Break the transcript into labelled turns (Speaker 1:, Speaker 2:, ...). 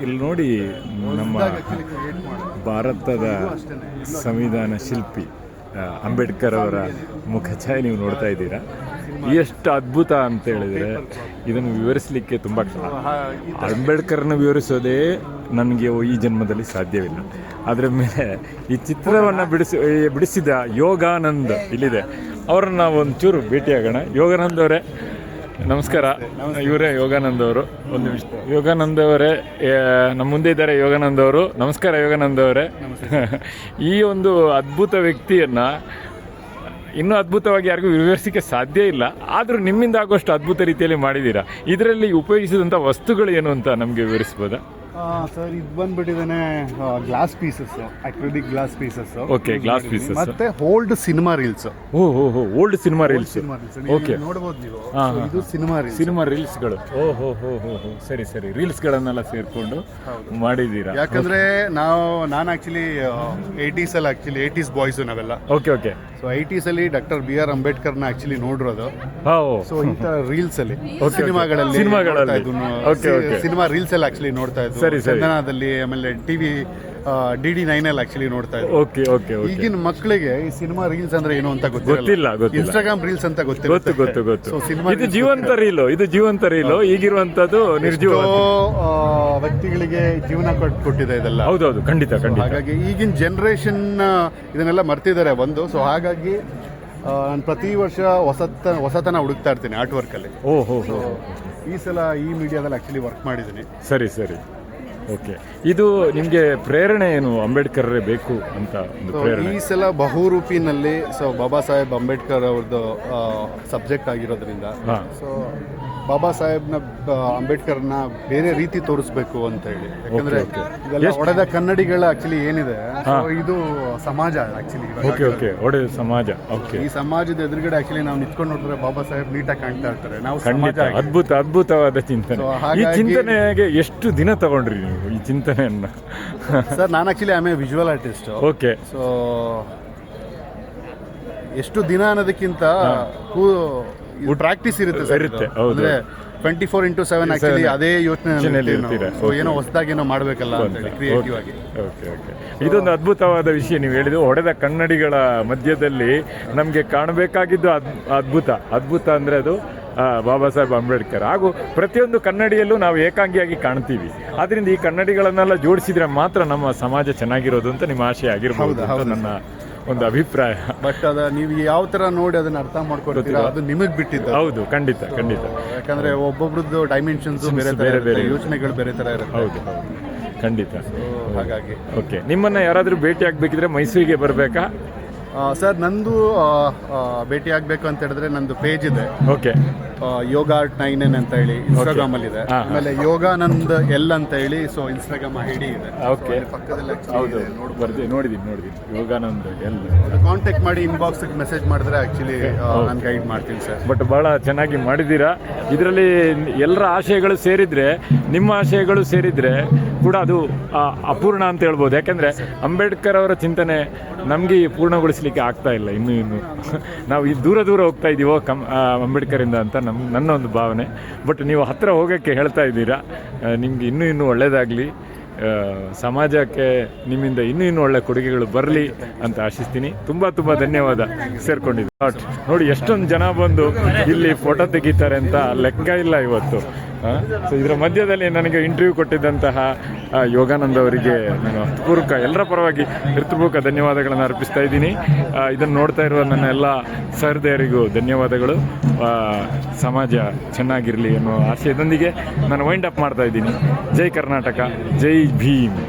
Speaker 1: ಇಲ್ಲಿ ನೋಡಿ, ನಮ್ಮ ಭಾರತದ ಸಂವಿಧಾನ ಶಿಲ್ಪಿ ಅಂಬೇಡ್ಕರ್ ಅವರ ಮುಖಛಾಯೆ ನೀವು ನೋಡ್ತಾ ಇದ್ದೀರಾ. ಎಷ್ಟು ಅದ್ಭುತ ಅಂತ ಹೇಳಿದರೆ ಇದನ್ನು ವಿವರಿಸಲಿಕ್ಕೆ ತುಂಬ ಕಷ್ಟ. ಅಂಬೇಡ್ಕರ್ನ ವಿವರಿಸೋದೇ ನನಗೆ ಈ ಜನ್ಮದಲ್ಲಿ ಸಾಧ್ಯವಿಲ್ಲ. ಅದರ ಮೇಲೆ ಈ ಚಿತ್ರವನ್ನು ಬಿಡಿಸಿದ ಯೋಗಾನಂದ್ ಇಲ್ಲಿದೆ. ಅವರನ್ನು ನಾವು ಒಂಚೂರು ಭೇಟಿಯಾಗೋಣ. ಯೋಗಾನಂದ್ ಅವರೇ ನಮಸ್ಕಾರ. ಇವರೇ ಯೋಗಾನಂದ್ ಅವರು. ಒಂದು ನಿಮಿಷ, ಯೋಗಾನಂದ್ ಅವರೇ ನಮ್ಮ ಮುಂದೆ ಇದ್ದಾರೆ. ಯೋಗಾನಂದ್ ಅವರು ನಮಸ್ಕಾರ. ಯೋಗಾನಂದ್ ಅವರೇ, ಈ ಒಂದು ಅದ್ಭುತ ವ್ಯಕ್ತಿಯನ್ನು ಇನ್ನೂ ಅದ್ಭುತವಾಗಿ ಯಾರಿಗೂ ವಿವರಿಸಲಿಕ್ಕೆ ಸಾಧ್ಯ ಇಲ್ಲ, ಆದರೂ ನಿಮ್ಮಿಂದ ಆಗುವಷ್ಟು ಅದ್ಭುತ ರೀತಿಯಲ್ಲಿ ಮಾಡಿದ್ದೀರಾ. ಇದರಲ್ಲಿ ಉಪಯೋಗಿಸಿದಂಥ ವಸ್ತುಗಳು ಏನು ಅಂತ ನಮಗೆ ವಿವರಿಸ್ಬೋದಾ?
Speaker 2: ಸರ್, ಇದು ಬಂದ್ಬಿಟ್ಟಿದ್ದಾನೆ glass pieces, acrylic glass pieces.
Speaker 1: Okay, glass pieces
Speaker 2: ಮತ್ತೆ old cinema reels.
Speaker 1: Old cinema reels. Okay,
Speaker 2: ನೋಡಬಹುದು ನೀವು. ಇದು ಸಿನಿಮಾ
Speaker 1: ರೀಲ್ಸ್ಗಳು. ಸರಿ ಸರಿ, ರೀಲ್ಸ್ಗಳನ್ನೆಲ್ಲ ಸೇರ್ಕೊಂಡು ಮಾಡಿದ್ದೀರಾ.
Speaker 2: ಯಾಕಂದ್ರೆ ನಾನು ಆಕ್ಚುಲಿ 80s ಅಲ್ಲಿ ಏಟೀಸ್ ಬಾಯ್ಸ್ ನಾವೆಲ್ಲ.
Speaker 1: Okay okay.
Speaker 2: ಸೊ 80s ಅಲ್ಲಿ ಡಾಕ್ಟರ್ ಬಿ ಆರ್ ಅಂಬೇಡ್ಕರ್ನ ಆಕ್ಚುಲಿ ನೋಡಿರೋದು. ಸೊ ಇಂಥ ರೀಲ್ಸ್ ಅಲ್ಲಿ ಸಿನಿಮಾಗಳಲ್ಲಿ ಸಿನಿಮಾ ರೀಲ್ಸ್ ಅಲ್ಲಿ ಆಕ್ಚುಲಿ ನೋಡ್ತಾ ಇದ್ವಿ. ಚಂದನದಲ್ಲಿ, ಆಮೇಲೆ ಟಿವಿ DD9 ಅಲ್ಲಿ ಆಕ್ಚುಲಿ ನೋಡ್ತಾ ಇದ್ವಿ.
Speaker 1: Okay okay.
Speaker 2: ಈಗಿನ ಮಕ್ಕಳಿಗೆ ಈ ಸಿನಿಮಾ ರೀಲ್ಸ್ ಅಂದ್ರೆ ಏನು ಅಂತ ಗೊತ್ತಿಲ್ಲ. ಇನ್ಸ್ಟಾಗ್ರಾಮ್ ರೀಲ್ಸ್ ಅಂತ
Speaker 1: ಗೊತ್ತು. ಇದು ಜೀವಂತ ರೀಲು ಈಗಿರುವಂತದ್ದು ನಿರ್ಜೀವ
Speaker 2: ವ್ಯಕ್ತಿಗಳಿಗೆ ಜೀವನ ಕೊಟ್ಟಿದೆ ಇದೆಲ್ಲ.
Speaker 1: ಹೌದೌದು, ಖಂಡಿತ.
Speaker 2: ಹಾಗಾಗಿ ಈಗಿನ ಜನರೇಷನ್ ಇದನ್ನೆಲ್ಲ ಮರ್ತಿದ್ದಾರೆ ಒಂದು. ಸೊ ಹಾಗಾಗಿ ನಾನು ಪ್ರತಿ ವರ್ಷ ಹೊಸತನ ಹುಡುಕ್ತಾ ಇರ್ತೀನಿ ಆರ್ಟ್ ವರ್ಕ್ ಅಲ್ಲಿ. ಈ ಸಲ ಈ ಮೀಡಿಯಾದಲ್ಲಿ ಆಕ್ಚುಲಿ ವರ್ಕ್ ಮಾಡಿದ್ದೀನಿ.
Speaker 1: ಸರಿ. ಓಕೆ, ಇದು ನಿಮಗೆ ಪ್ರೇರಣೆ ಏನು? ಅಂಬೇಡ್ಕರ್ ಬೇಕು ಅಂತ ಒಂದು ಪ್ರೇರಣೆ?
Speaker 2: ಈ ಸಲ ಬಹುರೂಪಿನಲ್ಲಿ ಬಾಬಾ ಸಾಹೇಬ್ ಅಂಬೇಡ್ಕರ್ ಅವ್ರದ್ದು ಸಬ್ಜೆಕ್ಟ್ ಆಗಿರೋದ್ರಿಂದ ಸೊ ಬಾಬಾ ಸಾಹೇಬ್ನ ಅಂಬೇಡ್ಕರ್ನ ಬೇರೆ ರೀತಿ ತೋರಿಸ್ಬೇಕು ಅಂತ ಹೇಳಿ. ಯಾಕಂದ್ರೆ ಇದೆಲ್ಲ ಒಡೆದ ಕನ್ನಡಿಗಳ ಆಕ್ಚುಲಿ ಏನಿದೆ, ಇದು ಸಮಾಜ ಆಕ್ಚುಲಿ.
Speaker 1: ಒಡೆದ ಸಮಾಜ. ಓಕೆ,
Speaker 2: ಈ ಸಮಾಜದ ಎದುರುಗಡೆ ಆಕ್ಚುಲಿ ನಾವು ನಿಂತ್ಕೊಂಡು ನೋಡಿದ್ರೆ ಬಾಬಾ ಸಾಹೇಬ್ ನೀಟಾಗಿ ಕಾಣ್ತಾ ಇರ್ತಾರೆ. ನಾವು
Speaker 1: ಅದ್ಭುತವಾದ ಚಿಂತನೆ. ಈ ಚಿಂತನೆಗೆ ಎಷ್ಟು ದಿನ ತಗೊಂಡ್ರಿ ನೀವು ಈ ಚಿಂತನೆಯನ್ನ?
Speaker 2: ಸರ್, ನಾನು actually I am A visual artist.
Speaker 1: Okay.
Speaker 2: So ಎಷ್ಟು ದಿನ ಅನ್ನೋದಕ್ಕಿಂತ ಪ್ರಾಕ್ಟೀಸ್ ಇರುತ್ತೆ. ಅಂದ್ರೆ 24x7 ಆಕ್ಚುಲಿ ಅದೇ ಯೋಚನೆ. ಏನೋ ಹೊಸದಾಗಿ ಏನೋ ಮಾಡ್ಬೇಕಲ್ಲ ಅಂತ ಹೇಳಿ ಕ್ರಿಯೇಟಿವ್ ಆಗಿ.
Speaker 1: ಇದೊಂದು ಅದ್ಭುತವಾದ ವಿಷಯ ನೀವು ಹೇಳಿದ್ದು. ಹೊಡೆದ ಕನ್ನಡಿಗಳ ಮಧ್ಯದಲ್ಲಿ ನಮಗೆ ಕಾಣಬೇಕಾಗಿದ್ದು ಅದ್ಭುತ ಅಂದ್ರೆ ಅದು ಬಾಬಾ ಸಾಹೇಬ್ ಅಂಬೇಡ್ಕರ್. ಹಾಗೂ ಪ್ರತಿಯೊಂದು ಕನ್ನಡಿಯಲ್ಲೂ ನಾವು ಏಕಾಂಗಿಯಾಗಿ ಕಾಣ್ತೀವಿ. ಆದ್ರಿಂದ ಈ ಕನ್ನಡಿಗಳನ್ನೆಲ್ಲ ಜೋಡಿಸಿದ್ರೆ ಮಾತ್ರ ನಮ್ಮ ಸಮಾಜ ಚೆನ್ನಾಗಿರೋದು ಅಂತ ನಿಮ್ಮ ಆಶಯ ಆಗಿರ್ಬೋದು ಅಂತ ನನ್ನ ಒಂದು ಅಭಿಪ್ರಾಯ.
Speaker 2: ಬಟ್ ನೀವು ಯಾವ ತರ ನೋಡಿ ಅದನ್ನ ಅರ್ಥ ಮಾಡ್ಕೊಳ್ತೀರಾ ಅದು ನಿಮಗೆ ಬಿಟ್ಟಿದ್ದು.
Speaker 1: ಹೌದು, ಖಂಡಿತ.
Speaker 2: ಯಾಕಂದ್ರೆ ಒಬ್ಬೊಬ್ರದ್ದು ಡೈಮೆನ್ಷನ್ಸ್ ಬೇರೆ ಯೋಚನೆಗಳು ಬೇರೆ ತರ ಇರುತ್ತೆ.
Speaker 1: ಹೌದು, ಖಂಡಿತ.
Speaker 2: ಹಾಗಾಗಿ
Speaker 1: ಓಕೆ, ನಿಮ್ಮನ್ನ ಯಾರಾದ್ರೂ ಭೇಟಿ ಆಗ್ಬೇಕಿದ್ರೆ ಮೈಸೂರಿಗೆ ಬರಬೇಕಾ?
Speaker 2: ಸರ್, ನಂದು ಭೇಟಿ ಆಗ್ಬೇಕು ಅಂತ ಹೇಳಿದ್ರೆ ನಂದು ಪೇಜ್ ಇದೆ.
Speaker 1: ಓಕೆ,
Speaker 2: ಯೋಗ ಆರ್ಟ್ 9 ಅಂತ ಹೇಳಿ ಇನ್ಸ್ಟಾಗ್ರಾಮ್ ಅಲ್ಲಿ ಇದೆ. ಆಮೇಲೆ ಯೋಗಾನಂದ್ ಎಲ್ ಅಂತ ಹೇಳಿ ಸೊ ಇನ್ಸ್ಟಾಗ್ರಾಮ್ ಐಡಿ ಇದೆ.
Speaker 1: ಓಕೆ, ಪಕ್ಕದಲ್ಲಿ ನೋಡಿದೀನಿ ಯೋಗಾನಂದ್ ಎಲ್.
Speaker 2: ಕಾಂಟ್ಯಾಕ್ಟ್ ಮಾಡಿ ಇನ್ಬಾಕ್ಸ್ ಮೆಸೇಜ್ ಮಾಡಿದ್ರೆ ಆಕ್ಚುಲಿ ನಾನು ಗೈಡ್ ಮಾಡ್ತೀನಿ ಸರ್.
Speaker 1: ಬಟ್ ಬಹಳ ಚೆನ್ನಾಗಿ ಮಾಡಿದ್ದೀರಾ. ಇದರಲ್ಲಿ ಎಲ್ಲರ ಆಶಯಗಳು ಸೇರಿದ್ರೆ, ನಿಮ್ಮ ಆಶಯಗಳು ಸೇರಿದ್ರೆ ಕೂಡ ಅದು ಅಪೂರ್ಣ ಅಂತ ಹೇಳ್ಬೋದು. ಯಾಕಂದ್ರೆ ಅಂಬೇಡ್ಕರ್ ಅವರ ಚಿಂತನೆ ನಮಗೆ ಪೂರ್ಣಗೊಳಿಸಲಿಕ್ಕೆ ಆಗ್ತಾ ಇಲ್ಲ. ಇನ್ನು ನಾವು ದೂರ ಹೋಗ್ತಾ ಇದ್ದೀವೋ ಅಂಬೇಡ್ಕರ್ ಇಂದ ಅಂತ ನನ್ನ ಒಂದು ಭಾವನೆ. ಬಟ್ ನೀವು ಹತ್ತಿರ ಹೋಗೋಕ್ಕೆ ಹೇಳ್ತಾ ಇದ್ದೀರಾ. ನಿಮ್ಗೆ ಇನ್ನೂ ಒಳ್ಳೆಯದಾಗಲಿ. ಸಮಾಜಕ್ಕೆ ನಿಮ್ಮಿಂದ ಇನ್ನೂ ಒಳ್ಳೆ ಕೊಡುಗೆಗಳು ಬರಲಿ ಅಂತ ಆಶಿಸ್ತೀನಿ. ತುಂಬ ಧನ್ಯವಾದ. ಸೇರ್ಕೊಂಡಿದ್ದೆ ನೋಡಿ, ಎಷ್ಟೊಂದು ಜನ ಬಂದು ಇಲ್ಲಿ ಫೋಟೋ ತೆಗಿತಾರೆ ಅಂತ ಲೆಕ್ಕ ಇಲ್ಲ ಇವತ್ತು. ಸೊ ಇದರ ಮಧ್ಯದಲ್ಲಿ ನನಗೆ ಇಂಟರ್ವ್ಯೂ ಕೊಟ್ಟಿದ್ದಂತಹ ಯೋಗಾನಂದ್ ಅವರಿಗೆ ನಾನು ಹೃತ್ಪೂರ್ವಕ ಎಲ್ಲರ ಪರವಾಗಿ ಹೃತ್ಪೂರ್ವಕ ಧನ್ಯವಾದಗಳನ್ನು ಅರ್ಪಿಸ್ತಾ ಇದ್ದೀನಿ. ಇದನ್ನು ನೋಡ್ತಾ ಇರುವ ನನ್ನ ಎಲ್ಲ ಸಹೃದಯರಿಗೂ ಧನ್ಯವಾದಗಳು. ಸಮಾಜ ಚೆನ್ನಾಗಿರಲಿ ಅನ್ನೋ ಆಶಯದೊಂದಿಗೆ ನಾನು ವೈಂಡ್ ಅಪ್ ಮಾಡ್ತಾ ಇದ್ದೀನಿ. ಜೈ ಕರ್ನಾಟಕ, ಜೈ ಭೀಮ್.